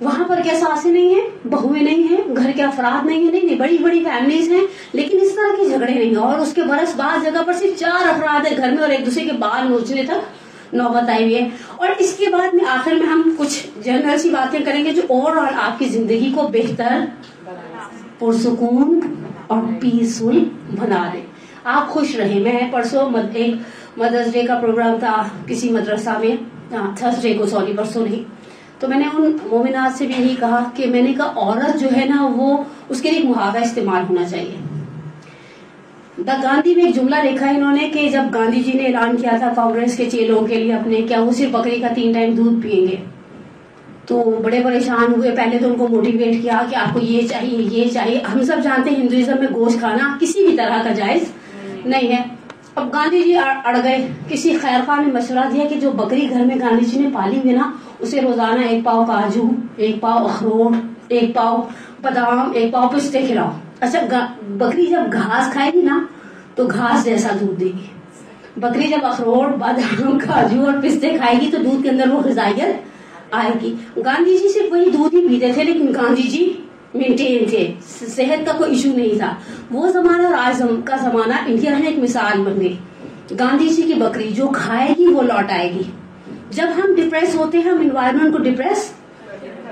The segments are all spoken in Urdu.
وہاں پر کیا ساسیں نہیں ہیں, بہویں نہیں ہیں, گھر کے افراد نہیں ہیں, نہیں بڑی بڑی فیملیز ہیں, لیکن اس طرح کے جھگڑے نہیں ہیں. اور اس کے برس بعض جگہ پر صرف 4 افراد ہیں گھر میں اور ایک دوسرے کے بال نوچنے تک نوبت آئی ہوئی ہے. اور اس کے بعد میں آخر میں ہم کچھ جنرل سی باتیں کریں گے جو اوور آل آپ کی زندگی کو بہتر, پرسکون اور پیسفل بنا دے. آپ خوش رہیں. میں پرسوں ایک مدرس ڈے کا پروگرام تھا کسی مدرسہ میں, تھرسڈے کو, سوری پرسوں نہیں, تو میں نے ان مومنات سے بھی یہی کہا کہ میں نے کہا عورت جو ہے نا وہ اس کے لیے ایک محاورہ استعمال ہونا چاہیے. دا گاندھی میں ایک جملہ لکھا ہے انہوں نے کہ جب گاندھی جی نے اعلان کیا تھا کانگریس کے چیلوں کے لیے اپنے, کیا وہ صرف بکری کا 3 ٹائم دودھ پیئیں گے, تو بڑے پریشان ہوئے. پہلے تو ان کو موٹیویٹ کیا کہ آپ کو یہ چاہیے یہ چاہیے. ہم سب جانتے ہیں ہندوازم میں گوشت کھانا کسی بھی طرح کا جائز نہیں ہے. اب گاندھی جی اڑ گئے. کسی خیر خواہ نے مشورہ دیا کہ جو بکری گھر میں گاندھی جی نے پالی ہوئی نا اسے روزانہ 1 پاؤ کاجو, 1 پاؤ اخروٹ, 1 پاؤ بادام, 1 پاؤ پستے کھلاؤ. اچھا بکری جب گھاس کھائے گی نا تو گھاس جیسا دودھ دے گی. بکری جب اخروٹ, بادام, کاجو اور پستے کھائے گی تو دودھ کے اندر وہ غذائیت آئے گی. گاندھی جی صرف وہی دودھ ہی پیتے تھے, لیکن گاندھی جی مینٹین تھے, صحت کا کوئی ایشو نہیں تھا. وہ زمانہ اور آج کا زمانہ انڈیا میں ایک مثال بن گئی. گاندھی جی کی بکری جو کھائے گی وہ لوٹ آئے گی. جب ہم ڈپریس ہوتے ہیں ہم انوائرمنٹ کو ڈپریس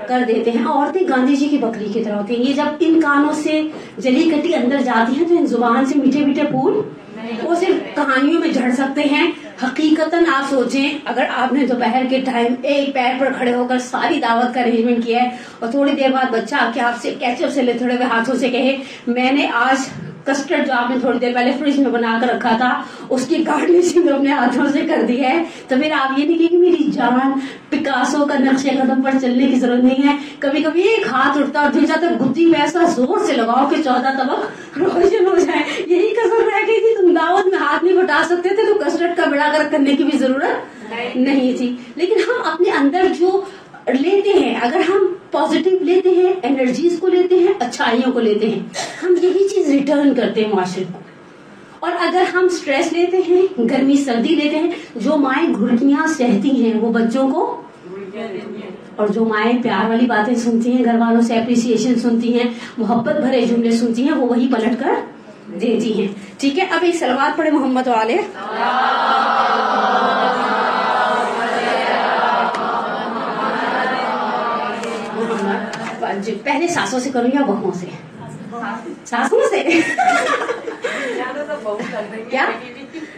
کر دیتے ہیں. عورتیں گاندھی جی کی بکری کی طرح ہوتی ہیں. یہ جب ان کانوں سے جلی کٹی اندر جاتی ہیں تو ان زبان سے میٹھے میٹھے پھول وہ صرف کہانیوں میں جھڑ سکتے ہیں. حقیقتاً آپ سوچیں اگر آپ نے دوپہر کے ٹائم ایک پیر پر کھڑے ہو کر ساری دعوت کا ارینجمنٹ کیا ہے اور تھوڑی دیر بعد بچہ آ کے آپ سے کیچپ سے لے تھوڑے ہوئے ہاتھوں سے کہے میں نے آج کسٹرڈ جو آپ نے تھوڑی دیر پہلے فریج میں بنا کر رکھا تھا اس کی گارنشنگ اپنے ہاتھوں سے کر دی ہے, تو پھر آپ یہ نہیں کہ میری جان پکاسو کا نقشے قدم پر چلنے کی ضرورت نہیں ہے. کبھی کبھی ایک ہاتھ اٹھتا اور دوسرا تک گدی میں ایسا زور سے لگاؤ کہ 14 طبق روشن ہو جائے. یہی کسر رہ گئی تھی. تم دعوت میں ہاتھ نہیں بٹا سکتے تھے تو کسٹرڈ کا بڑا کر کرنے کی بھی ضرورت نہیں تھی. لیکن ہم اپنے اندر جو لیتے ہیں, اگر ہم پازیٹیو لیتے ہیں, انرجیز کو لیتے ہیں, اچھائیوں کو لیتے ہیں, ہم یہی چیز ریٹرن کرتے ہیں معاشرے کو. اور اگر ہم سٹریس لیتے ہیں, گرمی سردی لیتے ہیں, جو مائیں گھٹیاں سہتی ہیں وہ بچوں کو, اور جو مائیں پیار والی باتیں سنتی ہیں, گھر والوں سے اپریسیشن سنتی ہیں, محبت بھرے جملے سنتی ہیں, وہ وہی پلٹ کر دیتی ہیں. ٹھیک ہے, اب ایک صلوات پڑھے محمد والے. پہلے ساسوں سے کروں یا بہوؤں سے؟ ساسوں سے کیا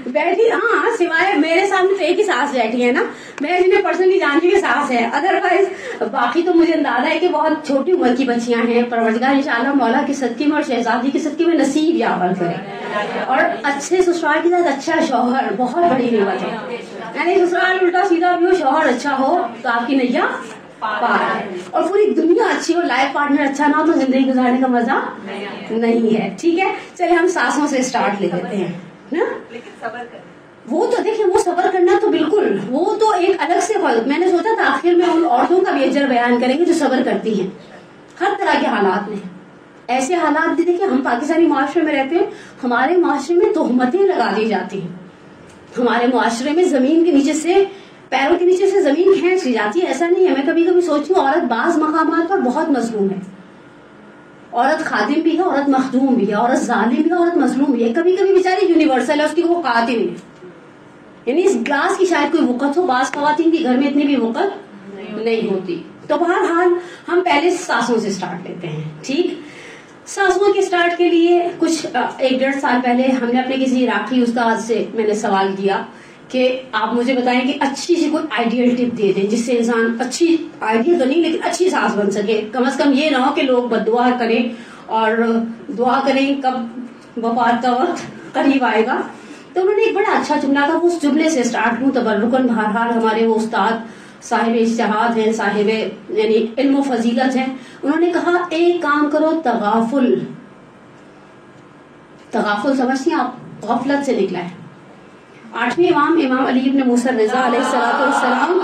بیٹھی, ہاں سوائے میرے سامنے تو ایک ہی ساس بیٹھی ہے نا, میں جنہیں پرسنلی جانتی ہوں ساس ہے. ادروائز باقی تو مجھے اندازہ ہے کہ بہت چھوٹی عمر کی بچیاں ہیں. پروردگار انشاءاللہ مولا کی صدقے میں اور شہزادی کی صدقے میں نصیب یاور کرے, اور اچھے سسرال کے ساتھ اچھا شوہر بہت بڑی نعمت ہے. یعنی سسرال الٹا سیدھا بھی ہو, شوہر اچھا ہو تو آپ کی نیا پار ہے, اور پوری دنیا اچھی ہو, لائف پارٹنر اچھا نہ ہو تو زندگی گزارنے کا مزہ نہیں ہے. ٹھیک ہے, چلے ہم ساسوں سے اسٹارٹ لے لیتے ہیں نا. وہ تو دیکھیں, وہ صبر کرنا تو بالکل وہ تو ایک الگ سے فرق. میں نے سوچا تھا آخر میں ان عورتوں کا بھی اجر بیان کریں گے جو صبر کرتی ہیں ہر طرح کے حالات میں. ایسے حالات بھی دیکھیں, ہم پاکستانی معاشرے میں رہتے ہیں, ہمارے معاشرے میں تہمتیں لگا دی جاتی ہیں. ہمارے معاشرے میں زمین کے نیچے سے, پیروں کے نیچے سے زمین کھینچ لی جاتی ہے. ایسا نہیں ہے. میں کبھی کبھی سوچتی ہوں عورت بعض مقامات پر بہت مظلوم ہے. عورت خادم بھی ہے, عورت مخدوم بھی ہے, عورت ظالم بھی ہے, عورت مظلوم بھی ہے. کبھی کبھی بیچاری یونیورسل ہے, اس کی وہ قاتل نہیں ہے. یعنی اس گلاس کی شاید کوئی وقت ہو, بعض خواتین کے گھر میں اتنی بھی وقت نہیں ہوتی. تو بہرحال ہم پہلے ساسوں سے سٹارٹ لیتے ہیں. ٹھیک, ساسوں کے سٹارٹ کے لیے کچھ 1-1.5 سال پہلے ہم نے اپنے کسی عراقی استاد سے میں نے سوال کیا کہ آپ مجھے بتائیں کہ اچھی سی کوئی آئیڈیل ٹپ دے دیں جس سے انسان اچھی, آئیڈیل تو نہیں لیکن اچھی ساس بن سکے. کم از کم یہ نہ ہو کہ لوگ بد دعا کریں اور دعا کریں کب وفات کا وقت قریب آئے گا. تو انہوں نے ایک بڑا اچھا جملہ تھا, وہ اس جملے سے سٹارٹ ہوں تبرکن. بہرحال ہمارے وہ استاد صاحب اجتہاد ہیں, صاحب یعنی علم و فضیلت ہیں. انہوں نے کہا ایک کام کرو, تغافل. تغافل سمجھتی ہیں آپ؟ غفلت سے نکلا ہے. 8ویں امام علی ابن موسیٰ رضا علیہ السلام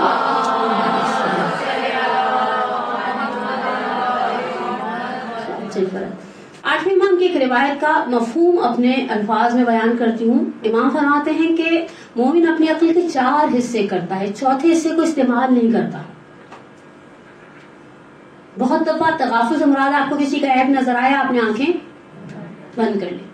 8ویں امام کی ایک روایت کا مفہوم اپنے الفاظ میں بیان کرتی ہوں. امام فرماتے ہیں کہ مومن اپنی عقل کے 4 حصے کرتا ہے, چوتھے حصے کو استعمال نہیں کرتا. بہت دفعہ تغافل سے مراد آپ کو کسی کا عیب نظر آیا، آپ نے آنکھیں بند کر لی.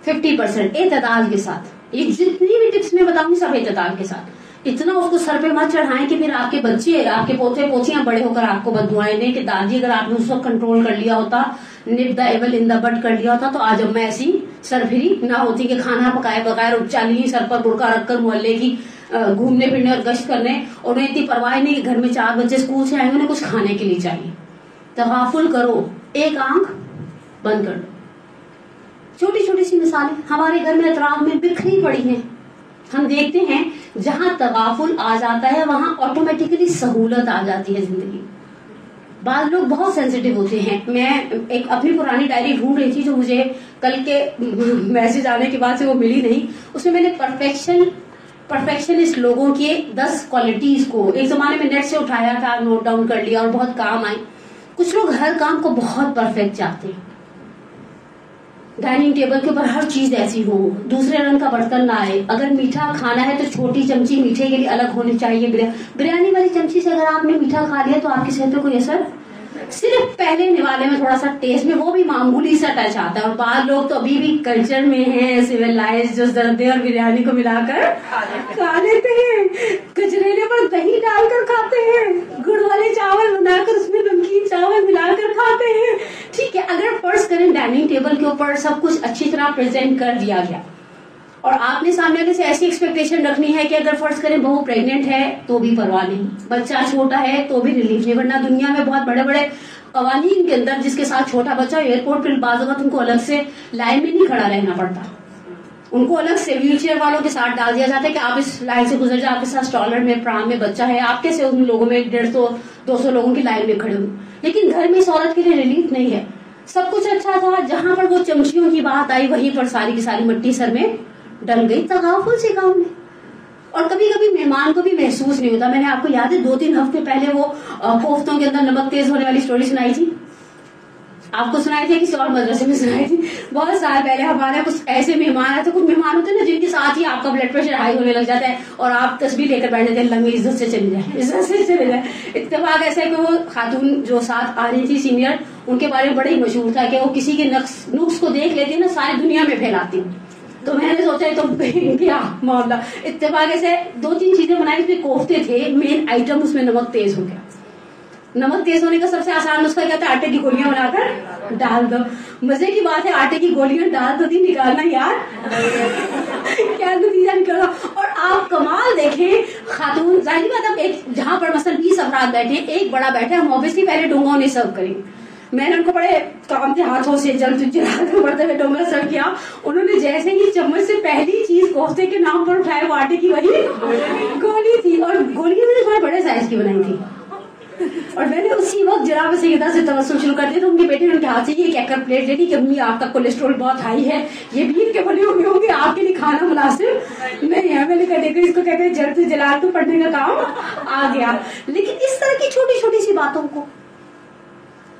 50% اعتدال کے ساتھ. یہ جتنی بھی ٹپس میں بتاؤں گی سب اعتدال کے ساتھ. اتنا اس کو سر پہ مت چڑھائیں کہ پھر آپ کے بچے، آپ کے پوتے پوتیاں بڑے ہو کر آپ کو بددعائیں دیں کہ دادی اگر آپ نے اس وقت کنٹرول کر لیا ہوتا، نپ دا ایول ان دا بٹ کر لیا ہوتا تو آج اب میں ایسی سرفری نہ ہوتی کہ کھانا پکائے بغیر چالی سر پر برقع رکھ کر محلے کی گھومنے پھرنے اور گشت کرنے، اور انہیں اتنی پرواہ نہیں کہ گھر میں 4 بچے اسکول سے آئیں گے انہیں کچھ کھانے کے لیے چاہیے. تغافل کرو، ایک آنکھ بند کر دو. چھوٹی چھوٹی سی مثالیں ہمارے گھر میں اطراف میں بکھری پڑی ہیں. ہم دیکھتے ہیں جہاں تغافل آ جاتا ہے وہاں آٹومیٹکلی سہولت آ جاتی ہے زندگی. بعض لوگ بہت سینسیٹیو ہوتے ہیں. میں ایک اپنی پرانی ڈائری ڈھونڈ رہی تھی جو مجھے کل کے میسج آنے کے بعد سے وہ ملی نہیں. اس میں نے پرفیکشنسٹ لوگوں کے 10 کوالٹیز کو ایک زمانے میں نیٹ سے اٹھایا تھا، نوٹ ڈاؤن کر لیا اور بہت کام آئی. کچھ لوگ ہر کام کو بہت پرفیکٹ چاہتے ہیں. ڈائننگ ٹیبل کے اوپر ہر چیز ایسی ہو، دوسرے رنگ کا برتن نہ آئے. اگر میٹھا کھانا ہے تو چھوٹی چمچی میٹھے کے لیے الگ ہونی چاہیے. بریانی والی چمچی سے اگر آپ نے میٹھا کھا لیا تو آپ کی صحت پہ کوئی اثر، صرف پہلے نوالے میں تھوڑا سا ٹیسٹ میں وہ بھی معمولی سا ٹچ آتا ہے. اور بعض لوگ تو ابھی بھی کلچر میں ہیں سویلائز، جو زردے اور بریانی کو ملا کر کھا لیتے ہیں، کچریلے پر دہی ڈال کر کھاتے ہیں، گڑ والے چاول بنا کر اس میں نمکین چاول ملا کر کھاتے ہیں. ٹھیک ہے، اگر فرض کریں ڈائننگ ٹیبل کے اوپر سب کچھ اچھی طرح پریزنٹ کر دیا گیا اور آپ نے سامنے والے سے ایسی ایکسپیکٹیشن رکھنی ہے کہ اگر فرض کریں بہو پریگنٹ ہے تو بھی پرواہ نہیں، بچہ چھوٹا ہے تو بھی ریلیف نہیں. ورنہ دنیا میں بہت بڑے بڑے قوانین کے اندر جس کے ساتھ چھوٹا بچہ ایئرپورٹ پہ بعض اوقات ان کو الگ سے لائن میں نہیں کھڑا رہنا پڑتا، ان کو الگ سے ویل چیئر والوں کے ساتھ ڈال دیا جاتا ہے کہ آپ اس لائن سے گزر جائیں. آپ کے ساتھ اسٹالر میں پرام میں بچہ ہے، آپ کیسے ان لوگوں میں 150-200 لوگوں کی لائن میں کھڑے ہوں. لیکن گھر میں اس عورت کے لیے ریلیف نہیں ہے. سب کچھ اچھا تھا، جہاں پر وہ چمچیوں کی بات آئی وہیں پر ساری کی ساری مٹی سر میں ڈل گئی. تغافل سے کام نہیں. اور کبھی کبھی مہمان کو بھی محسوس نہیں ہوتا. میں نے آپ کو یاد ہے 2-3 ہفتے پہلے وہ کوفتوں کے اندر نمک تیز ہونے والی سٹوری سنائی تھی. آپ کو سنائی تھی کسی اور مدرسے میں سنائی تھی. بہت سال پہلے ہمارے کچھ ایسے مہمان آئے تھے. کچھ مہمان ہوتے ہیں نا جن کے ساتھ ہی آپ کا بلڈ پریشر ہائی ہونے لگ جاتا ہے اور آپ تسبیح لے کر بیٹھے تھے اللہ میری عزت سے چلی جائے، عزت سے چلے جائے. اتفاق ایسا ہے کہ وہ خاتون جو ساتھ آ رہی تھی سینئر، ان کے بارے میں بڑا ہی مشہور تھا کہ وہ کسی کے نقص کو دیکھ لیتی نا ساری دنیا میں پھیلاتی. تو میں نے سوچا تو کیا معاملہ. اتفاق ایسے 2-3 چیزیں بنائی. اس میں کوفتے تھے مین آئٹم، اس میں نمک تیز ہو گیا. نمک تیز ہونے کا سب سے آسان نسخہ کیا تھا؟ آٹے کی گولیاں بنا کر ڈال دو. مزے کی بات ہے آٹے کی گولیاں ڈال دو تھی، نکالنا یار کیا نتیجہ نکلا. اور آپ کمال دیکھیں خاتون، ظاہری بات اب ایک جہاں پر مثلا 20 افراد بیٹھے، ایک بڑا بیٹھا، ہم آبویسلی پہلے ڈونگا انہیں سرو کریں گے. میں نے ان کو بڑے کام کے ہاتھوں سے بڑھتے ہوئے ڈونگا سرو کیا. انہوں نے جیسے ہی چمچ سے پہلی چیز کوفتے کے نام پر اٹھائے وہ آٹے کی وہی گولی تھی. اور گولیاں میں نے تھوڑے بڑے سائز کی بنائی تھی. اور میں نے اسی وقت جناب سیدہ سے تبسم شروع کر دیا. تو ان کے بیٹے نے ان کے ہاتھ سے یہ کہہ کر پلیٹ لے لی کہ امی آپ کا کولیسٹرول بہت ہائی ہے، یہ بیف کے بنے ہوئے ہوں گے، آپ کے لیے کھانا مناسب نہیں ہے. میں نے کہا دیکھو اس کو کہتے ہیں جلد سے جلال تو پڑھنے کا کام آ گیا. لیکن اس طرح کی چھوٹی چھوٹی سی باتوں کو،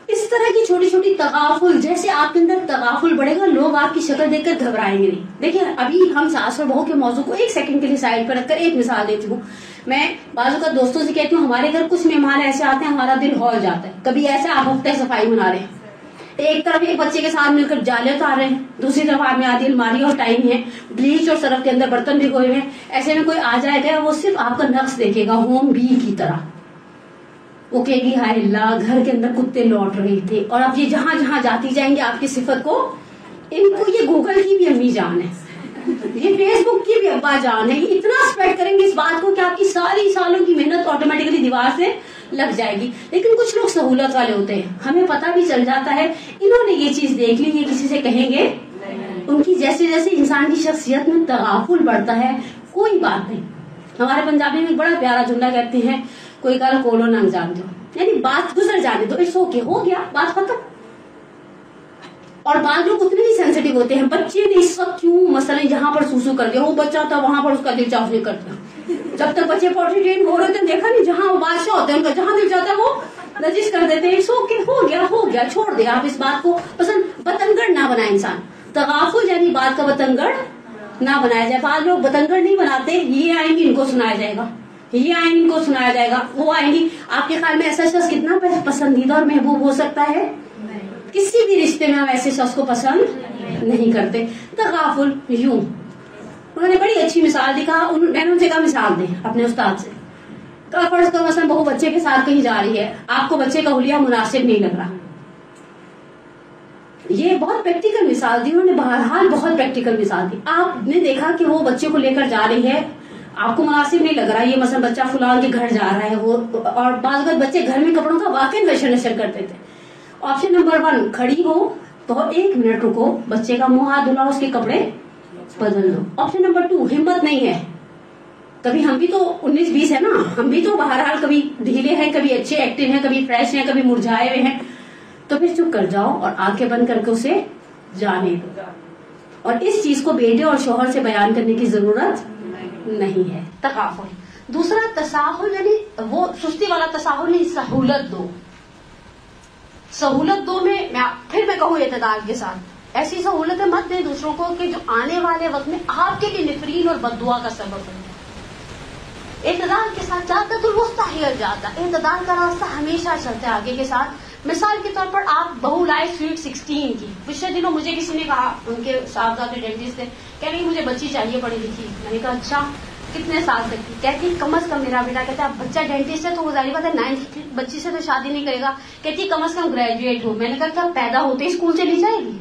اس طرح کی چھوٹی چھوٹی تغافل، جیسے آپ کے اندر تغافل بڑھے گا لوگ آپ کی شکل دیکھ کر گھبرائیں گے نہیں. دیکھیں ابھی ہم ساس اور بہو کے موضوع کو ایک سیکنڈ کے لیے سائڈ پر رکھ کر ایک مثال دیتی ہوں. میں بعض اوقات دوستوں سے کہتی ہوں ہمارے گھر کچھ مہمان ایسے آتے ہیں ہمارا دل ہول جاتا ہے. کبھی ایسا آپ ہفتے صفائی منا رہے ہیں، ایک طرف ایک بچے کے ساتھ مل کر جالے اتار رہے ہیں، دوسری طرف آپ میں آدھی الماری اور ٹائم ہے، بلیچ اور سرف کے اندر برتن بھگوئے ہوئے ہیں. ایسے میں کوئی آ جائے گا وہ صرف آپ کا نقص دیکھے گا ہوم بی کی طرح. وہ کہے گی ہائے اللہ گھر کے اندر کتے لوٹ رہے تھے. اور اب یہ جہاں جہاں جاتی جائیں گے آپ کی صفت کو، ان کو یہ گوگل کی بھی امی جان ہے، یہ فیس بک کی بھی ابا جان ہے. یہ اتنا اسپیکٹ کریں گے اس بات کو کہ آپ کی ساری سالوں کی محنت آٹومیٹکلی دیوار سے لگ جائے گی. لیکن کچھ لوگ سہولت والے ہوتے ہیں، ہمیں پتہ بھی چل جاتا ہے انہوں نے یہ چیز دیکھ لی، یہ کسی سے کہیں گے. ان کی جیسے جیسے انسان کی شخصیت میں تغافل بڑھتا ہے کوئی بات نہیں. ہمارے پنجابی میں بڑا پیارا جملہ کہتے ہیں کوئی گل کولو نہ جان دو، یعنی بات گزر جانے دو، اٹس اوکے، ہو گیا بات ختم. اور بعض لوگ اتنے ہی سینسیٹیو ہوتے ہیں. بچے نے اس وقت کیوں مثلا جہاں پر سوسو کر دیا، وہ بچہ تھا وہاں پر اس کا دل چاہنے کرتا. جب تک بچے پوٹری ٹرین ہو رہے تھے دیکھا نہیں، جہاں وہ بادشاہ ہوتے ہیں ان کا جہاں دل چاہتا ہے وہ نجس کر دیتے ہیں. سو کہ ہو گیا چھوڑ دے. آپ اس بات کو پسند بتنگڑ نہ بنائیں. انسان تغافل یعنی بات کا بتنگڑ نہ بنایا جائے. بعض لوگ بتنگڑ نہیں بناتے، یہ آئیں گے ان کو سنایا جائے گا یہ آئیں ان کو سنایا جائے گا، وہ آئیں گی. آپ کے خیال میں ایسا شخص کتنا پسندیدہ اور محبوب ہو سکتا ہے؟ کسی بھی رشتے میں ہم ایسے شخص کو پسند نہیں کرتے. تغافل یوں انہوں نے بڑی اچھی مثال دی. کہا میں نے ان سے کہا مثال دیں اپنے استاد سے. کہا فرض کرو مثلا بہو بچے کے ساتھ کہیں جا رہی ہے، آپ کو بچے کا حلیہ مناسب نہیں لگ رہا. یہ بہت پریکٹیکل مثال دی انہوں نے، بہرحال بہت پریکٹیکل مثال دی. آپ نے دیکھا کہ وہ بچے کو لے کر جا رہی ہے، آپ کو مناسب نہیں لگ رہا، یہ مثلا بچہ فلان کے گھر جا رہا ہے وہ، اور بعض اوقات بچے گھر میں کپڑوں کا واقعی فیشن نشر کرتے تھے. آپشن نمبر 1 کھڑی ہو تو 1 منٹ رکو، بچے کا منہ ہاتھ دھلاؤ، اس کے کپڑے بدل دو. آپشن نمبر 2 ہمت نہیں ہے، کبھی ہم بھی تو 19-20 ہے نا، ہم بھی تو بہرحال کبھی ڈھیلے ہیں، کبھی اچھے ایکٹیو ہیں، کبھی فریش ہیں، کبھی مرجھائے ہوئے ہیں، تو پھر چپ کر جاؤ اور آنکھیں بند کر کے اسے جانے دو. اور اس چیز کو بیٹے اور شوہر سے بیان کرنے کی ضرورت نہیں ہے. تغافل. دوسرا تساہل، یعنی وہ سستی والا تساہل نہیں، سہولت دو. سہولت دو میں پھر میں کہوں اعتدال کے ساتھ، ایسی سہولتیں مت دیں دوسروں کو کہ جو آنے والے وقت میں آپ کے لیے نفرین اور بددعا کا سبب بنے. اعتدال کے ساتھ جاتا تو الوسطی ہی جاتا. اعتدال کا راستہ ہمیشہ چلتا ہے آگے کے ساتھ. مثال کے طور پر آپ بہو لائے سویٹ 16 کی. پچھلے دنوں مجھے کسی نے کہا، ان کے صاحبزادے ڈینٹسٹ تھے، کہہ رہی مجھے بچی چاہیے پڑھی لکھی. میں نے کہا اچھا کتنے سال تک کی؟ کہتی کم از کم، میرا بیٹا کہتا ہے بچہ ڈینٹسٹ ہے تو وہ ظاہر بات ہے 9 بچی سے تو شادی نہیں کرے گا، کہتی کم از کم گریجویٹ ہو. میں نے کہا کیا پیدا ہوتے ہی اسکول چلی جائے گی؟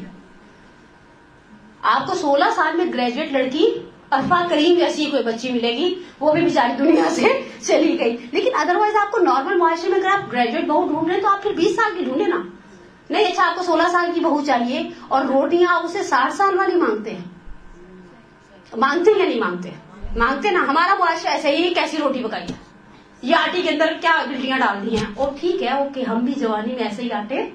آپ کو 16 سال میں گریجویٹ لڑکی عرفہ کریم جیسی کوئی بچی ملے گی، وہ بھی بیچاری دنیا سے چلی گئی. لیکن ادروائز آپ کو نارمل معاشرے میں اگر آپ گریجویٹ بہو ڈھونڈ رہے ہیں تو آپ پھر 20 سال کی ڈھونڈے نا. نہیں اچھا آپ کو 16 سال کی بہو چاہیے اور روٹیاں آپ اسے 60 سال والی مانگتے ہیں. مانگتے ہیں یا نہیں مانگتے؟ مانگتے نا. ہمارا معاشرہ ایسا ہی، کیسی روٹی پکائی ہے، یہ آٹے کے اندر کیا گلٹیاں ڈال دی ہیں. اور ٹھیک ہے اوکے، ہم بھی جوانی میں ایسے ہی آٹے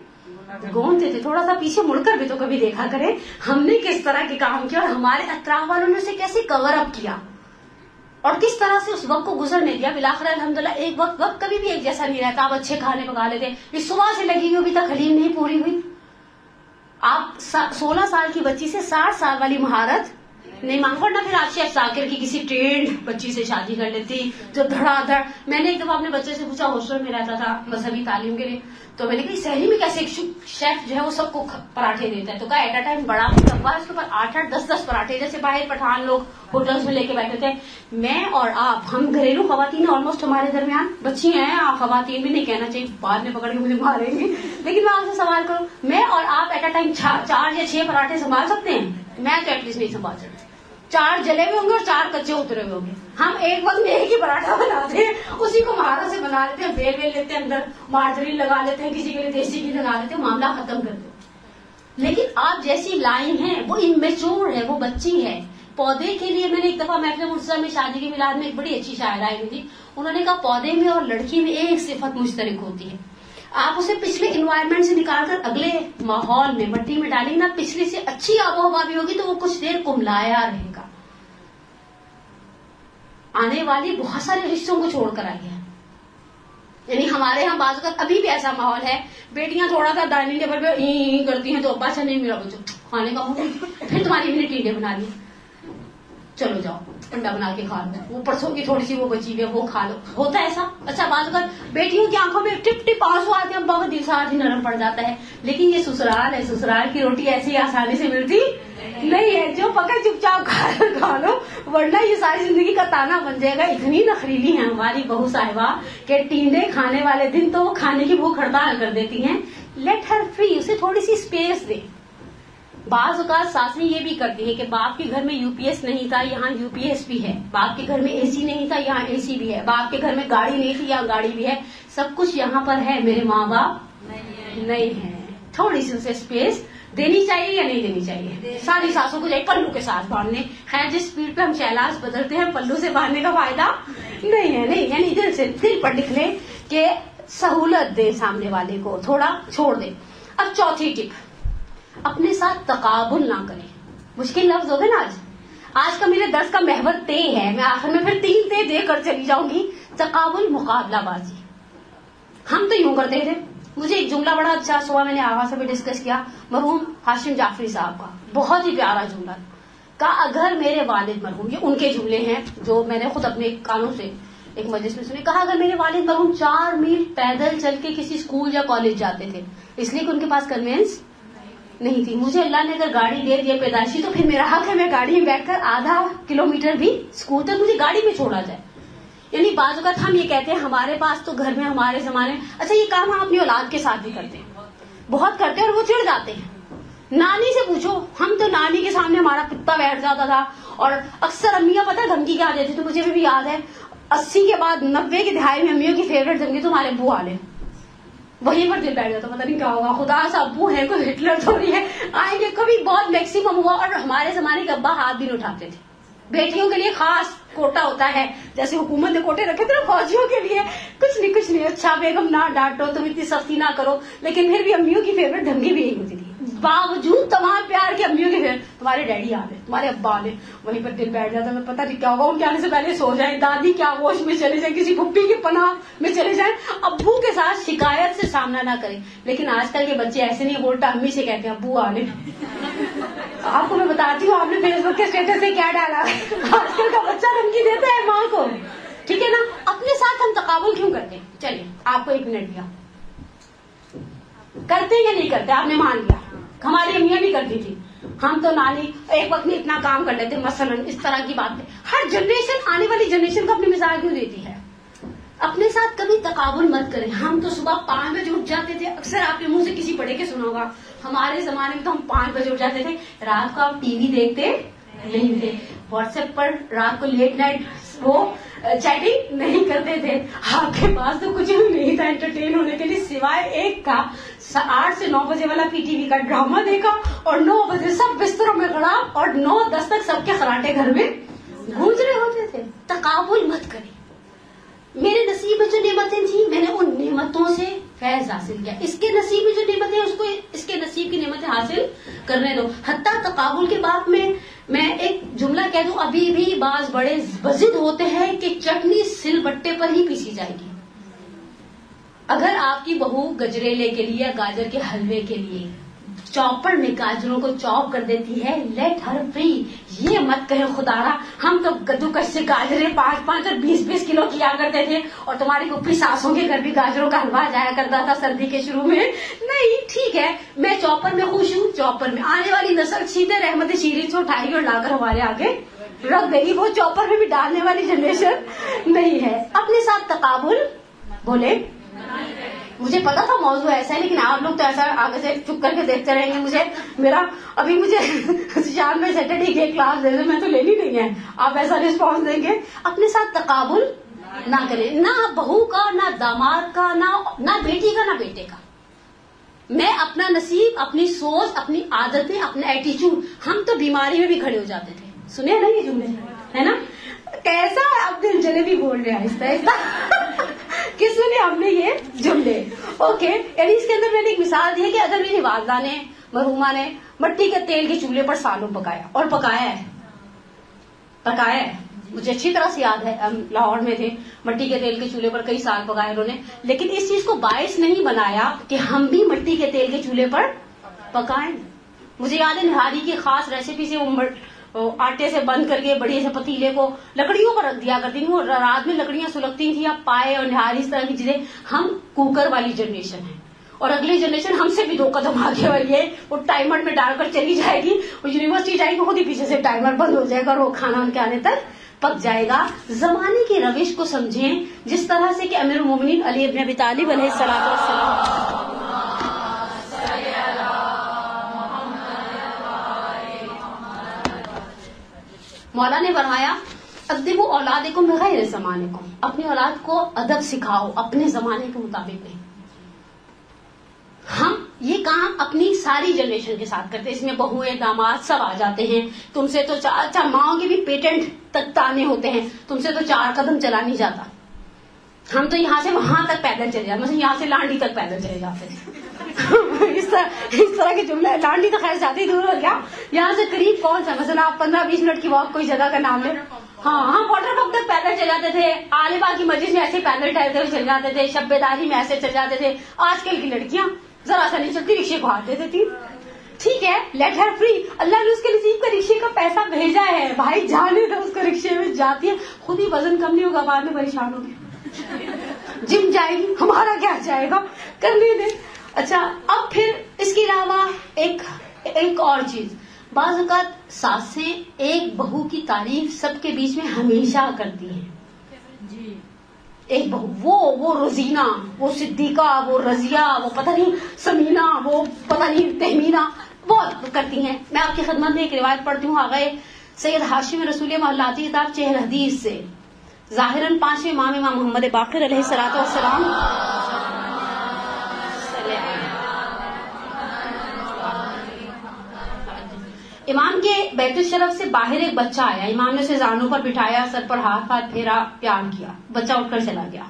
گونتے تھے. تھوڑا سا پیچھے مڑ کر بھی تو کبھی دیکھا کریں ہم نے کس طرح کے کام کیا اور ہمارے اطراف والوں نے اسے کیسے کور اپ کیا اور کس طرح سے اس وقت کو گزرنے دیا. بالآخر الحمدللہ ایک وقت کبھی بھی ایک جیسا نہیں رہتا. آپ اچھے کھانے پکا لیتے، یہ صبح سے لگی ہوئی ابھی تک حلیم نہیں پوری ہوئی. آپ 16 سال کی بچی سے 60 سال والی مہارت نہیں مانگ، ورنہ پھر آپ شیف ذاکر کی کسی ٹرینڈ بچی سے شادی کر لیتی جو دھڑا دھڑ. میں نے ایک دفعہ اپنے بچے سے پوچھا، ہاسٹل میں رہتا تھا مذہبی تعلیم کے لیے، تو میں نے کہا سحری میں کیسے ایک شیف جو ہے وہ سب کو پراٹھے دیتا ہے؟ تو کہا ایٹ اے ٹائم بڑا ڈبہ ہے اس کے اوپر 8-8 10-10 پراٹھے، جیسے باہر پٹھان لوگ ہوٹلس میں لے کے بیٹھے تھے. میں اور آپ، ہم گھریلو خواتین آلموسٹ ہمارے درمیان بچی ہیں، آپ خواتین بھی نہیں کہنا چاہیے، بعد میں پکڑ کے مجھے ماریں گی، لیکن میں آپ سے سوال کروں، میں اور آپ ایٹ اے ٹائم 4 یا 6 پراٹھے سنبھال سکتے ہیں؟ میں تو ایٹ لیسٹ نہیں سنبھال سکتی. 4 جلے ہوئے ہوں گے اور 4 کچے اترے ہوئے ہوں گے. ہم ایک وقت میں ایک ہی پراٹھا بناتے ہیں، اسی کو مہارت سے بنا لیتے ہیں، بیل لیتے ہیں، اندر مارجرین لگا لیتے ہیں، کسی کے لیے دیسی گھی لگا لیتے ہیں، معاملہ ختم کر دو. لیکن آپ جیسی لائن ہے وہ اممیچور ہے، وہ بچی ہے. پودے کے لیے میں نے ایک دفعہ محفل مرتضیٰ میں شادی کے میلاد میں ایک بڑی اچھی شاعرہ آئی ہوئی تھی، انہوں نے کہا پودے میں اور لڑکی میں ایک صفت مشترک ہوتی ہے، آپ اسے پچھلے انوائرمنٹ سے نکال کر اگلے ماحول میں مٹی میں ڈالیں گے نا، پچھلی سے اچھی آب و ہوا بھی ہوگی تو وہ کچھ دیر کملایا رہے گا. آنے والی بہت سارے رشتوں کو چھوڑ کر آئی ہے. یعنی ہمارے یہاں بعض اوقات ابھی بھی ایسا ماحول ہے، بیٹیاں تھوڑا سا ڈائننگ ٹیبل پہ کرتی ہیں تو ابا اچھا نہیں میرا بچوں کھانے کا منہ، پھر تمہاری بھی نے ٹینڈے بنا لیے، چلو جاؤ انڈا بنا کے کھا لو، وہ پرسوں کی تھوڑی سی وہ بچی ہے وہ کھا لو. ہوتا ہے ایسا. اچھا بعض اوقات بیٹیوں کی آنکھوں میں ٹپ ٹپ آنسو آتے ہیں، بہت دل ساتھ ہی نرم پڑ جاتا ہے. لیکن یہ سسرال ہے، سسرال کی روٹی ایسی آسانی سے ملتی نہیں ہے، جو پکا چپ چاپ کھا لو، ورنہ یہ ساری زندگی کا تانا بن جائے گا. اتنی نخریلی ہیں ہماری بہو صاحبہ کہ ٹینڈے کھانے والے دن تو وہ کھانے کی بھوک ہڑتال کر دیتی ہیں. لیٹ ہر فری، اسے تھوڑی سی اسپیس دے. بعض اوقات ساسیں یہ بھی کرتی ہے کہ باپ کے گھر میں یو پی ایس نہیں تھا، یہاں یو پی ایس بھی ہے، باپ کے گھر میں اے سی نہیں تھا، یہاں اے سی بھی ہے، باپ کے گھر میں گاڑی نہیں تھی، یہاں گاڑی بھی ہے، سب کچھ یہاں پر ہے، میرے ماں باپ نہیں ہے. تھوڑی سی اسے اسپیس دینی چاہیے یا نہیں دینی چاہیے؟ ساری ساسوں کو جائے پلو کے ساتھ باندھنے. خیر جس اسپیڈ پہ ہم شہلاز بدلتے ہیں پلو سے باندھنے کا فائدہ نہیں ہے. نہیں یعنی دل پر لکھ لیں کہ سہولت دے سامنے والے کو، تھوڑا چھوڑ دے. اب چوتھی ٹپ، اپنے ساتھ تقابل نہ کریں. مشکل لفظ ہو گئے نا آج کا میرے درس کا محور تے ہے، میں آخر میں پھر 3 تے دے کر چلی جاؤں گی. تقابل، مقابلہ بازی. ہم تو یوں کرتے تھے. مجھے ایک جملہ بڑا اچھا صبح میں نے آغا سے بھی ڈسکس کیا، مرحوم ہاشم جعفری صاحب کا بہت ہی پیارا جملہ کا، اگر میرے والد مرحوم، یہ ان کے جملے ہیں جو میں نے خود اپنے کانوں سے ایک مجلس میں سنے کہا اگر میرے والد مرحوم 4 میل پیدل چل کے کسی اسکول یا کالج جاتے تھے اس لیے کہ ان کے پاس کنوینس نہیں تھی. مجھے اللہ نے اگر گاڑی دے دی پیدائشی تو پھر میرا حق ہے میں گاڑی میں بیٹھ کر آدھا کلومیٹر بھی اسکول تک مجھے گاڑی میں چھوڑا جائے. یعنی بعض اوقات ہم یہ کہتے ہیں ہمارے پاس تو گھر میں ہمارے زمانے میں اچھا یہ کام ہم اپنی اولاد کے ساتھ بھی کرتے ہیں, بہت کرتے ہیں اور وہ چڑ جاتے ہیں. نانی سے پوچھو, ہم تو نانی کے سامنے ہمارا کتا بیٹھ جاتا تھا اور اکثر امیاں پتہ دھمکی کیا دیتی تھی, مجھے بھی یاد ہے 80 کے بعد 90 کی دہائی میں امیوں کی فیوریٹ دھمکی تمہارے ابو والے, وہیں پر دل بیٹھ جاتا پتہ نہیں کیا ہوگا, خدا سے ابو ہے کوئی ہٹلر تھوڑی ہے آئیں گے. کبھی بہت میکسیمم ہوا. اور ہمارے زمانے کے ابا ہاتھ بھی نہیں اٹھاتے تھے. بیٹیوں کے لیے خاص کوٹا ہوتا ہے, جیسے حکومت نے کوٹے رکھے تھے نا فوجیوں کے لیے, کچھ نہیں اچھا بیگم نہ ڈانٹو, تم اتنی سختی نہ کرو. لیکن پھر بھی امیوں کی فیوریٹ دھمکی بھی یہی ہوتی تھی, باوجود تمام پیار کے امیوں کے فیوریٹ تمہارے ڈیڈی آ گئے, تمہارے ابا آ گئے, وہیں پر دل بیٹھ جاتا. میں پتہ نہیں کیا ہوگا, ان کے آنے سے پہلے سو جائیں, دادی کیا ہوش میں چلے جائیں, کسی پھپھی کی پناہ میں چلے جائیں, ابو کے ساتھ شکایت سے سامنا نہ کریں. لیکن آج کل کے بچے ایسے نہیں, بولتا امی سے کہتے ہیں ابو آ گئے. آپ کو میں بتاتی ہوں, آپ نے فیس بک کے اسٹیٹس سے کیا ڈالا, آج کل کا بچہ دھمکی دیتا ہے ماں کو, ٹھیک ہے نا. اپنے ساتھ ہم تقابل کیوں کرتے ہیں؟ چلیے آپ کو 1 منٹ دیا, کرتے یا نہیں کرتے؟ آپ نے مان لیا, ہماری امیاں بھی کرتی تھی. ہم تو نانی ایک وقت میں اتنا کام کر لیتے, مثلا اس طرح کی باتیں. ہر جنریشن آنے والی جنریشن کو اپنی مثال کیوں دیتی ہے؟ اپنے ساتھ کبھی تقابل مت کریں. ہم تو صبح 5 بجے اٹھ جاتے تھے, اکثر آپ کے منہ سے کسی پڑھے کے سنا ہوگا, ہمارے زمانے میں تو ہم 5 بجے اٹھ جاتے تھے. رات کو آپ ٹی وی دیکھتے نہیں تھے, واٹس ایپ پر رات کو لیٹ نائٹ وہ چیٹنگ نہیں کرتے تھے. آپ کے پاس تو کچھ بھی نہیں تھا انٹرٹین ہونے کے لیے سوائے ایک کا 8 سے 9 بجے والا پی ٹی وی کا ڈرامہ دیکھا, اور 9 بجے سب بستروں میں گڑا, اور 9-10 تک سب کے خراٹے گھر میں گونج رہے ہوتے تھے. تقابل مت کریں. میرے نصیب میں جو نعمتیں تھیں میں نے ان نعمتوں سے فیض حاصل کیا, اس کے نصیب میں جو نعمتیں اس کو اس کے نصیب کی نعمتیں حاصل کرنے دو. حتیٰ تقابل کے بعد میں ایک جملہ کہہ دوں, ابھی بھی بعض بڑے ضد ہوتے ہیں کہ چٹنی سل بٹے پر ہی پیسی جائے گی. اگر آپ کی بہو گجریلے کے لیے یا گاجر کے حلوے کے لیے چاپر میں گاجروں کو چاپ کر دیتی ہے, لیٹ ہر فری. یہ مت کہیں خدا را ہم تو کدو کش سے گاجریں 5-5 اور 20-20 کلو کیا کرتے تھے, اور تمہاری پھوپھی ساسوں کے گھر بھی گاجروں کا حلوہ جایا کرتا تھا سردی کے شروع میں. نہیں ٹھیک ہے, میں چاپر میں خوش ہوں. چاپر میں آنے والی نسل سیدھے رحمت شیرین سے اٹھائے گی اور لا کر ہمارے آگے رکھ دے گی. وہ چاپر میں بھی ڈالنے والی جنریشن نہیں ہے. اپنے ساتھ تقابل بولے. مجھے پتا تھا موضوع ایسا ہے, لیکن آپ لوگ تو ایسا آگے سے چپ کر کے دیکھتے رہیں گے. مجھے شام میں سیٹرڈے کی کلاس دے دیں, میں تو لینی نہیں ہے. آپ ایسا رسپانس دیں گے. اپنے ساتھ تقابل نہ کریں, نہ بہو کا, نہ داماد کا, نہ بیٹی کا, نہ بیٹے کا. میں اپنا نصیب, اپنی سوچ, اپنی عادتیں, اپنا ایٹیچیوڈ. ہم تو بیماری میں بھی کھڑے ہو جاتے تھے. سنے نا یہ جملے ہے نا, کیسا اب دل جلیبی بول رہے ہیں آہستہ آہستہ کس نے ہم نے یہ جملے اوکے. یعنی اس کے اندر میں نے ایک مثال دی ہے کہ اگر میری والدہ نے مرحومہ نے مٹی کے تیل کے چولہے پر سالوں پکایا, اور پکایا ہے مجھے اچھی طرح سے یاد ہے, ہم لاہور میں تھے, مٹی کے تیل کے چولہے پر کئی سال پکائے انہوں نے, لیکن اس چیز کو باعث نہیں بنایا کہ ہم بھی مٹی کے تیل کے چولہے پر پکائیں. مجھے یاد ہے نہاری کی خاص ریسیپی سے وہ آٹے سے بند کر کے بڑے سے پتیلے کو لکڑیوں پر رکھ دیا کرتی تھی. وہ رات میں لکڑیاں سلگتی تھیں, یا پائے اور نہاری اس طرح کی چیزیں. ہم کوکر والی جنریشن ہے, اور اگلی جنریشن ہم سے بھی 2 قدم آگے والی ہے. وہ ٹائمر میں ڈال کر چلی جائے گی, وہ یونیورسٹی جائے گی, خود ہی پیچھے سے ٹائمر بند ہو جائے گا, اور وہ کھانا ان کے آنے تک پک جائے گا. زمانے کی روش کو سمجھیں, جس طرح سے کہ امیر المومنین علی ابن ابی طالب علیہ الصلوۃ والسلام مولا نے فرمایا ادبوا اولادکم بغیر زمانکم, اپنی اولاد کو ادب سکھاؤ اپنے زمانے کے مطابق نہیں. ہم یہ کام اپنی ساری جنریشن کے ساتھ کرتے ہیں, اس میں بہویں داماد سب آ جاتے ہیں. تم سے تو اچھا ماؤں کے بھی پیٹنٹ تک تانے ہوتے ہیں, تم سے تو 4 قدم چلا نہیں جاتا. ہم تو یہاں سے وہاں تک پیدل چلے جاتے, مثلا یہاں سے لانڈی تک پیدل چلے جاتے ہیں. اس طرح کے جملے. لانڈی تو خیر زیادہ ہی دور ہو گیا, یہاں سے قریب کون سا, مثلا آپ 15-20 منٹ کی واک کوئی جگہ کا نام لیں. ہاں واٹر پمپ تک پیدل چل جاتے تھے, عالمہ کی مجلس میں ایسے پیدل ٹہلتے ہوئے چل جاتے تھے, شب بیداری میں ایسے چل جاتے تھے. آج کل کی لڑکیاں ذرا سا نہیں چلتی, رکشے کو ہاتھ دے دیتی. ٹھیک ہے لیٹ ہر فری, اللہ نے اس کے نصیب کا رکشے کا پیسہ بھیجا ہے, بھائی جانے دو اس کو, رکشے میں جاتی ہے, خود ہی وزن کم نہیں ہوگا, بعد میں پریشان ہوگی, جم جائے گی, ہمارا کیا جائے گا, کرنے دے. اچھا اب پھر اس کے علاوہ ایک اور چیز, بعض اوقات ساسیں ایک بہو کی تعریف سب کے بیچ میں ہمیشہ کرتی ہیں. ایک بہو وہ روزینہ, وہ صدیقہ, وہ رضیہ, وہ پتہ نہیں سمینہ, وہ پتہ نہیں تہمینہ, بہت کرتی ہیں. میں آپ کی خدمت میں ایک روایت پڑھتی ہوں آغا سید ہاشم رسول محلاتی کتاب چہر حدیث سے, ظاہراً 5ویں امام محمد باقر علیہ الصلوۃ والسلام, امام کے بیت الشرف سے باہر ایک بچہ آیا, امام نے اسے زانوں پر بٹھایا, سر پر ہاتھ پھیرا, پیار کیا, بچہ اٹھ کر چلا گیا.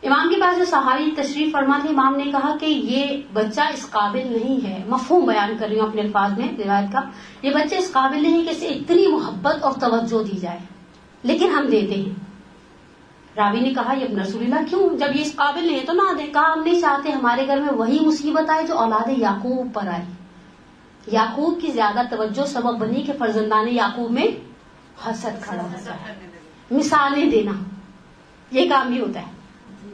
امام کے پاس جو صحابی تشریف فرما تھے, امام نے کہا کہ یہ بچہ اس قابل نہیں ہے, مفہوم بیان کر رہی ہوں اپنے الفاظ میں روایت کا, یہ بچہ اس قابل نہیں کہ اسے اتنی محبت اور توجہ دی جائے, لیکن ہم دیتے ہیں. راوی نے کہا یہ رسول اللہ کیوں, جب یہ اس قابل نہیں ہے تو نہ دیں. کہا ہم نہیں چاہتے ہمارے گھر میں وہی مصیبت آئے جو اولاد یعقوب پر آئی. یعقوب کی زیادہ توجہ سبب بنی کہ فرزندان یعقوب میں حسد کھڑا ہو جائے. مثالیں دینا یہ کام بھی ہوتا ہے.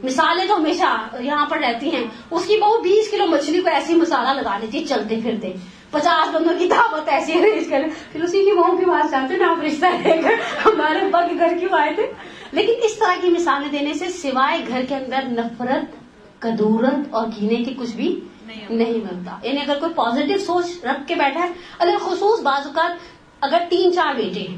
مثالیں تو ہمیشہ یہاں پر رہتی ہیں. اس کی بہو 20 کلو مچھلی کو ایسی مسالہ لگا لیتی چلتے پھرتے, 50 بندوں کی دعوت ایسی ارینج کر, پھر اسی کی بہو کی بات چاہتے نا آپ رشتہ لے کر ہمارے ابا کے گھر کیوں آئے تھے. لیکن اس طرح کی مثالیں دینے سے سوائے گھر کے اندر نفرت, کدورت اور کینے کے کچھ بھی نہیں ملتا. یعنی اگر کوئی پازیٹو سوچ رکھ کے بیٹھا ہے, اگر خصوص بعض اوقات اگر 3-4 بیٹے ہیں,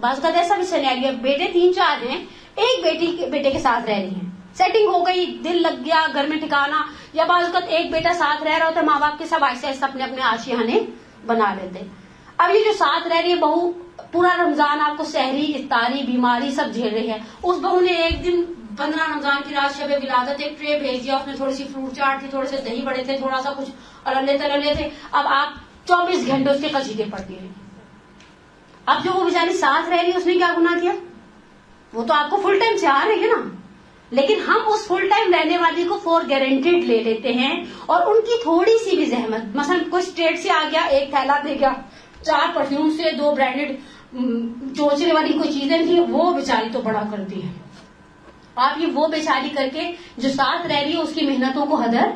بعض اوقات ایسا بھی سینیریو, بیٹے 3-4 ہیں, ایک بیٹے کے ساتھ رہ رہی ہیں, سیٹنگ ہو گئی, دل لگ گیا, گھر میں ٹھکانا, یا بعض اوقات ایک بیٹا ساتھ رہ رہا ہوتا ہے, ماں باپ کے سب ایسے ایسے اپنے آشیانے بنا لیتے. اب یہ جو ساتھ رہ رہی ہے بہو, پورا رمضان آپ کو سحری, افطاری, بیماری سب جھیل رہی ہے. اس بہو نے ایک دن 15 رمضان کی رات شب ولادت ایک ٹرے بھیج دیا, اس میں تھوڑی سی فروٹ چاٹ تھی, تھوڑے سے دہی بڑے تھے, تھوڑا سا کچھ تلے تھے. اب آپ 24 گھنٹے اس کے قصیدے پڑھتی رہی. اب جو وہ بیچاری ساتھ رہ رہی ہے اس نے کیا گناہ کیا, وہ تو آپ کو فل ٹائم چاہ رہے ہیں نا, لیکن ہم اس فل ٹائم رہنے والی کو فور گارنٹیڈ لے لیتے ہیں, اور ان کی تھوڑی سی بھی زحمت, مثلا کوئی اسٹیٹ سے آ گیا, ایک تھیلا دے گیا, 4 پرفیوم سے 2 برانڈیڈ چوچنے والی کوئی چیزیں تھی, وہ بیچاری تو بڑا کرتی ہے. آپ یہ وہ بیچاری کر کے جو ساتھ رہ رہی ہے اس کی محنتوں کو ہدر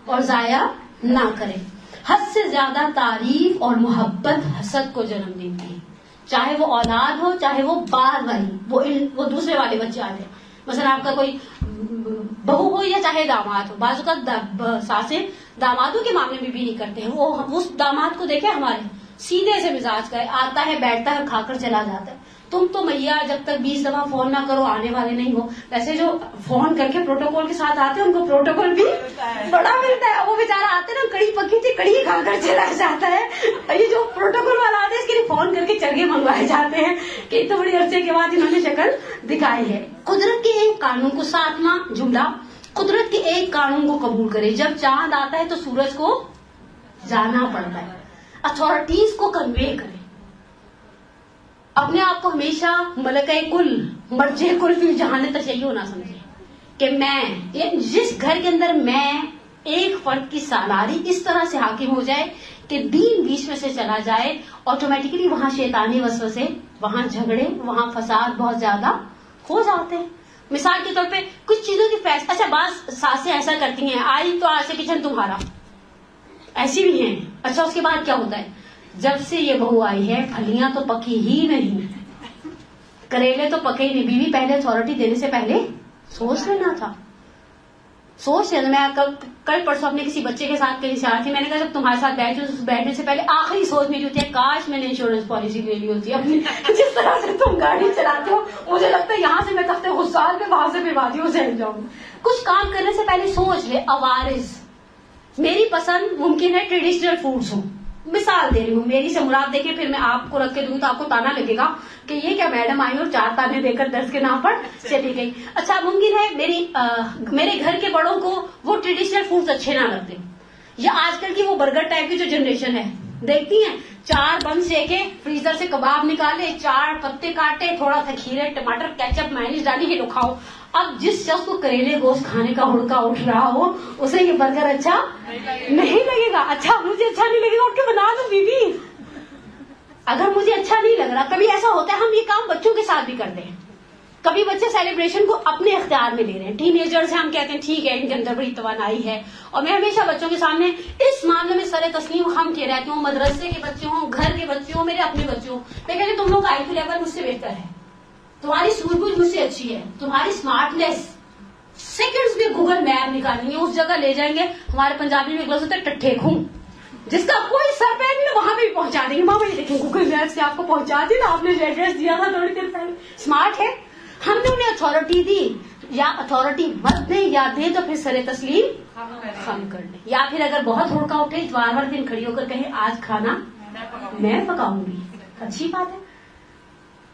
اور ضائع نہ کریں. حد سے زیادہ تعریف اور محبت حسد کو جنم دیتی ہے, چاہے وہ اولاد ہو, چاہے وہ بار والی وہ دوسرے والے بچے آ جائیں. مثلا آپ کا کوئی بہو ہو یا چاہے داماد ہو, بعض اوقات ساسیں دامادوں کے معاملے میں بھی نہیں کرتے ہیں. وہ اس داماد کو دیکھے ہمارے سیدھے سے مزاج کا ہے, آتا ہے بیٹھتا ہے اور کھا کر چلا جاتا ہے. تم تو میاں جب تک 20 دفعہ فون نہ کرو آنے والے نہیں ہو. ویسے جو فون کر کے پروٹوکول کے ساتھ آتے ہیں ان کو پروٹوکول بھی بڑا ملتا ہے. وہ بیچارہ آتے نا, کڑی پکی تھی, کڑی کھا کر چلا جاتا ہے. یہ جو پروٹوکول والا آتے ہیں اس کے لیے فون کر کے چرگے منگوائے جاتے ہیں کہ اتنے بڑے عرصے کے بعد انہوں نے شکل دکھائی ہے. قدرت کے ایک قانون کو, 7واں جملہ, قدرت کے ایک قانون کو قبول کرے. جب چاند آتا ہے تو سورج کو جانا پڑتا ہے. اتھارٹیز کو کنوے کرے. اپنے آپ کو ہمیشہ ملکہ کل, مرجع کل فی جہان تشیع نہ سمجھے کہ میں, جس گھر کے اندر میں ایک فرد کی سالاری اس طرح سے حاکم ہو جائے کہ دین بیچ میں سے چلا جائے, آٹومیٹکلی وہاں شیطانی وسوسے, وہاں جھگڑے, وہاں فساد بہت زیادہ ہو جاتے ہیں. مثال کے طور پہ کچھ چیزوں کی اچھا بعض ساسیں ایسا کرتی ہیں, آئی تو آج سے کچن تمہارا, ایسی بھی ہیں. اچھا اس کے بعد کیا ہوتا ہے, جب سے یہ بہو آئی ہے پھلیاں تو پکی ہی نہیں, کریلے تو پکے ہی نہیں. بیوی پہلے اتھارٹی دینے سے پہلے سوچ لینا تھا, سوچ لینا. میں کل پرسوں اپنے کسی بچے کے ساتھ کہیں سے آ رہی تھی, میں نے کہا جب تمہارے ساتھ بیٹھنے سے پہلے آخری سوچ میری ہوتی ہے کاش میں نے انشورنس پالیسی لے لی ہوتی اپنی. جس طرح سے تم گاڑی چلاتے ہو مجھے لگتا ہے یہاں سے میں تختے غسال پہ, وہاں سے میں وادیوں سے جاؤں. کچھ کام کرنے سے پہلے سوچ لے. عوارض, میری پسند ممکن ہے ٹریڈیشنل فوڈز ہوں, مثال دے رہی ہوں, میری سے مراد دیکھیں, پھر میں آپ کو رکھ کے دوں تو آپ کو تانا لگے گا کہ یہ کیا میڈم آئی اور 4 تانے دے کر درس کے نام پر چلی گئی. اچھا ممکن ہے میرے گھر کے بڑوں کو وہ ٹریڈیشنل فوڈز اچھے نہ لگتے, یا آج کل کی وہ برگر ٹائپ کی جو جنریشن ہے دیکھتی ہیں, 4 بن سیکے, فریزر سے کباب نکالے, 4 پتے کاٹے, تھوڑا سا کھیرے, ٹماٹر, کیچپ, مائونیز ڈالی, یہ لو کھاؤ. اب جس شخص کو کریلے گوشت کھانے کا ہڑکا اٹھ رہا ہو اسے یہ برگر اچھا نہیں لگے گا. اچھا مجھے اچھا نہیں لگے گا, اٹھ کے بنا دو بیوی. اگر مجھے اچھا نہیں لگ رہا, کبھی ایسا ہوتا ہے ہم یہ کام بچوں کے ساتھ بھی کرتے ہیں. کبھی بچے سیلیبریشن کو اپنے اختیار میں لے رہے ہیں, ٹین ایجرز ہیں, ہم کہتے ہیں ٹھیک ہے ان کے اندر بڑی توانائی ہے. اور میں ہمیشہ بچوں کے سامنے اس معاملے میں سر تسلیم خم کے رہتی ہوں, مدرسے کے بچے ہوں, گھر کے بچے ہوں, میرے اپنے بچے ہوں. میں کہتی ہوں تم لوگ آئی کیو لیول مجھ سے بہتر ہے, تمہاری سوجھ بوجھ مجھ سے اچھی ہے, تمہاری اسمارٹنیس سیکنڈز میں گوگل میپ نکالیں گے, اس جگہ لے جائیں گے. ہمارے پنجابی میں ایک لفظ ہوتا ہے ٹٹھے خوں, جس کا کوئی سر پیر نہیں, وہاں پہ بھی پہنچا دیں گے. ماما یہ دیکھیں گوگل میپ سے آپ کو پہنچا دی نا, آپ نے جو ایڈریس دیا تھا تھوڑی دیر پہلے. اسمارٹ ہے. ہم نے انہیں اتھارٹی دی, یا اتھارٹی مت دیں یا دیں تو پھر سر تسلیم خم کر لیں, یا پھر اگر بہت ہڑکا اٹھے اتوار والے دن کھڑی ہو کر کہیں آج کھانا میں پکاؤں گی. اچھی بات ہے.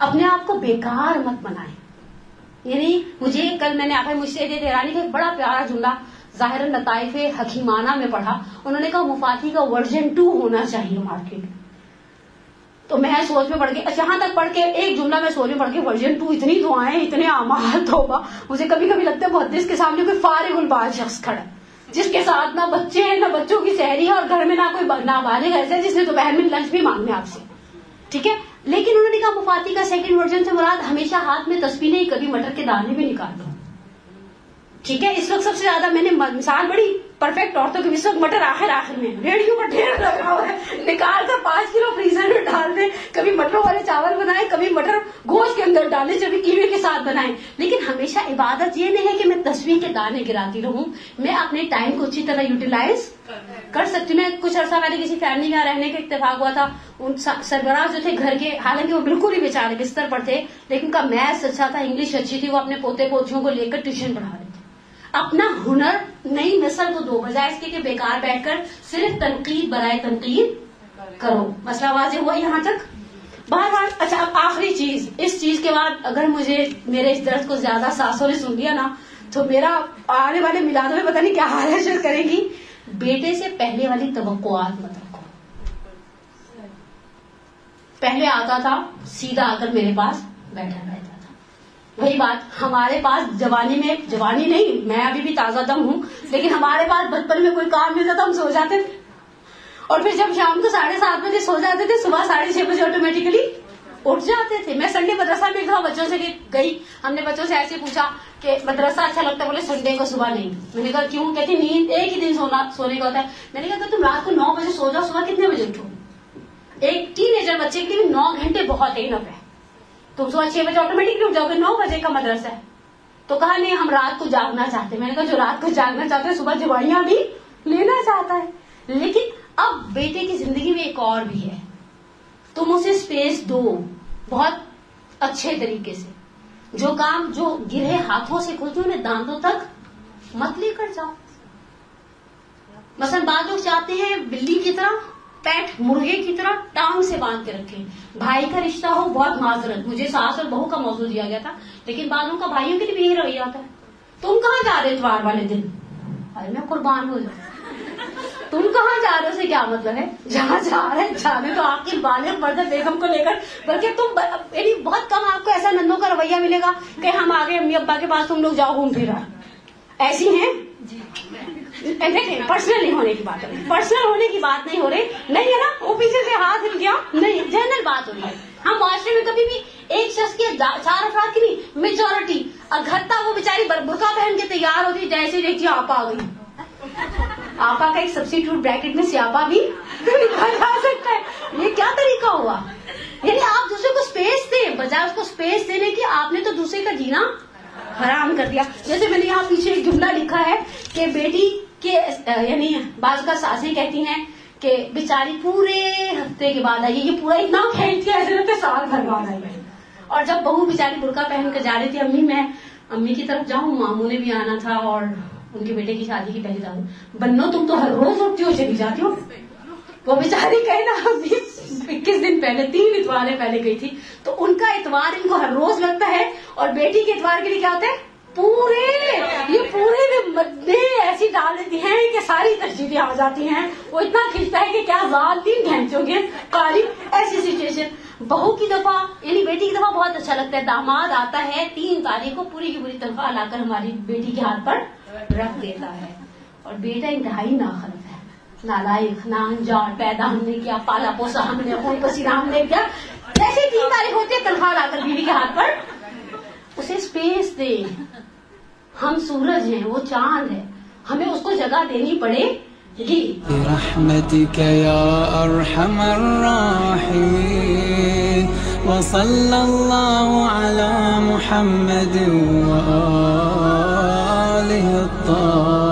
اپنے آپ کو بیکار مت بنائیں. یعنی مجھے کل میں نے آخر مجتہد تہرانی کا ایک بڑا پیارا جملہ ظاہر لطائف حکیمانہ میں پڑھا. انہوں نے کہا مفاتی کا ورژن 2 ہونا چاہیے مارکیٹ میں. تو میں سوچ میں پڑھ کے, جہاں تک پڑھ کے ایک جملہ میں سوچ میں پڑھ کے ورژن 2, اتنی دعائیں, اتنے اعمال, توبہ. مجھے کبھی کبھی لگتا ہے محدث کے سامنے کوئی فارغ البال شخص کھڑا ہے جس کے ساتھ نہ بچے ہیں, نہ بچوں کی سحری ہے, اور گھر میں نہ کوئی نابالغ ایسا ہے جس نے دوپہر میں لنچ بھی مانگنا آپ سے. ٹھیک ہے, لیکن انہوں نے کہا مفاتی کا سیکنڈ ورژن سے مراد ہمیشہ ہاتھ میں تسبیح نہیں, کبھی مٹر کے دانے بھی نکال دو. ٹھیک ہے, اس وقت سب سے زیادہ میں نے مثال بڑی پرفیکٹ عورتوں کی, اس وقت مٹر آخر میں ریڈیو پر ڈھیر لگا ہوا ہے, نکال کر 5 کلو فریزر میں ڈال دیں. کبھی مٹروں والے چاول بنائیں, کبھی مٹر گوشت کے اندر ڈالیں, کبھی کیوے کے ساتھ بنائیں. لیکن ہمیشہ عبادت یہ نہیں ہے کہ میں تسبیح کے دانے گراتی رہوں, میں اپنے ٹائم کو اچھی طرح یوٹیلائز کر سکتی ہوں. میں کچھ عرصہ پہلے کسی فیملی کا رہنے کا اتفاق ہوا تھا, ان سربراہ جو تھے گھر کے, حالانکہ وہ بالکل ہی بیچارے بستر پر تھے, لیکن ان کا میتھس اچھا تھا, انگلش اچھی تھی, وہ اپنے پوتے پوتیوں کو لے کر ٹیوشن پڑھا رہے تھے. اپنا ہنر نئی نسل کو دو, بجائے اس کے کہ بیکار بیٹھ کر صرف تنقید برائے تنقید کرو. مسئلہ واضح ہوا یہاں تک. بہرحال اچھا, اب آخری چیز, اس چیز کے بعد اگر مجھے میرے اس درد کو زیادہ سانسوں نے سن لیا نا تو میرا آنے والے میلادوں میں پتہ نہیں کیا حال ہے شروع کرے گی. بیٹے سے پہلے والی توقعات مت رکھو. پہلے آتا تھا سیدھا آ کر میرے پاس بیٹھا رہتا تھا. وہی بات, ہمارے پاس جوانی میں, جوانی نہیں, میں ابھی بھی تازہ دم ہوں, لیکن ہمارے پاس بچپن میں کوئی کام ملتا تھا ہم سو جاتے تھے, اور پھر جب شام کو 7:30 بجے سو جاتے تھے, صبح 6:30 بجے آٹومیٹکلی اٹھ جاتے تھے. میں سنڈے مدرسہ میں تھا بچوں سے گئی, ہم نے بچوں سے ایسے پوچھا کہ مدرسہ اچھا لگتا ہے, بولے سنڈے کو صبح نہیں. میں نے کہا کیوں؟ کہتی نیند ایک ہی دن سونے کا ہوتا ہے. میں نے کہا کہ تم رات کو 9 بجے سو جاؤ, صبح کتنے بجے اٹھو؟ ایک ٹین ایجر بچے کے لیے 9 گھنٹے بہت انف ہے. تم صبح 6 بجے آٹومیٹکلی اٹھ جاؤ گے, 9 بجے کا مدرسہ ہے. تو کہا نہیں ہم رات کو جاگنا چاہتے. میں نے کہا جو رات کو جاگنا چاہتے ہیں صبح جوائیاں بھی لینا چاہتا ہے. لیکن اب بیٹے کی زندگی میں ایک اور بھی ہے, تم اسے اسپیس دو بہت اچھے طریقے سے. جو کام جو گرے ہاتھوں سے کھلتے انہیں دانتوں تک مت لے کر جاؤ. مثلا بعض لوگ چاہتے ہیں بلی کی طرح, پیٹ مرغے کی طرح ٹانگ سے باندھ کے رکھیں. بھائی کا رشتہ ہو, بہت معذرت, مجھے ساس اور بہو کا موضوع دیا گیا تھا, لیکن بعضوں کا بھائیوں کے لیے بھی یہی رویہ ہوتا ہے. تم کہاں جا رہے اتوار والے دن؟ ارے میں قربان ہو جاؤں. تم کہاں جا رہے ہو سے کیا مطلب ہے؟ جہاں جا رہے جانے تو آپ کی بالغ مرد بیگم کو لے کر, بلکہ تم یعنی بہت کم آپ کو ایسا نندوں کا رویہ ملے گا کہ ہم آگے امی ابا کے پاس, تم لوگ جاؤ گھوم پھر رہا. ایسی ہیں دیکھیں, پرسنل نہیں ہونے کی بات ہو رہی, پرسنل ہونے کی بات نہیں ہو رہی, نہیں ہے نا, وہ پیچھے سے ہاتھ ہل گیا, نہیں, جنرل بات ہو رہی ہے. ہم معاشرے میں کبھی بھی ایک شخص کے 4 افراد کی نہیں, میجورٹی اگھتا وہ بیچاری برقع پہن کے تیار ہوتی, جیسے دیکھتی آپا آ گئی. آپا کا ایک سبسٹیٹیوٹ بریکٹ میں سیاپا بھی لکھا جا سکتا ہے. یہ کیا طریقہ ہوا؟ یعنی آپ دوسرے کو اسپیس دیں, بجائے اس کو اسپیس دینے کی آپ نے تو دوسرے کا جینا حرام کر دیا. جیسے میں نے یہاں پیچھے ایک جملہ لکھا ہے کہ بیٹی کے یعنی بعض کا ساسیں کہتی ہیں کہ بیچاری پورے ہفتے کے بعد آئی, یہ پورا اتنا کھیلتی ہے سال بھر بعد آئی ہے. اور جب بہو بیچاری برقع پہن کر جا رہی تھی, امی میں امی کی طرف جاؤں, ماموں نے بھی آنا تھا اور ان کے بیٹے کی شادی کی پہلی دعوت, بنو تم تو ہر روز اٹھتی ہو چلی جاتی ہو. وہ بیچاری کہے نا 21 دن پہلے 3 اتواریں پہلے گئی تھی, تو ان کا اتوار ان کو ہر روز لگتا ہے, اور بیٹی کے اتوار کے لیے کیا ہوتا ہے پورے میں ایسی ڈال دیتی ہیں کہ ساری تشریفیں آ جاتی ہیں. وہ اتنا کھلتا ہے کہ کیا 3 گھنٹے ہوں گے قالی, ایسی سچویشن. بہو کی دفعہ یعنی بیٹی کی دفعہ بہت اچھا لگتا ہے. داماد آتا ہے 3 تاریخ کو پوری کی پوری تنخواہ لا کر ہماری بیٹی کے ہاتھ پر رکھ دیتا ہے. اور بیٹا انتہائی ناخلف ہے, نالائق, نانجان, پیدا ہم نے کیا, پالا پوسا ہم نے, خون پسینہ ہم نے کیا. جیسے 3 تاریخ ہوتی ہے تنخواہ لا کر بیوی کے ہاتھ پر, اسے اسپیس دے. ہم سورج ہیں, وہ چاند ہے, ہمیں اس کو جگہ دینی پڑے گی. برحمتك يا ارحم الراحمين وصلى الله على محمد وآله الطاهرين.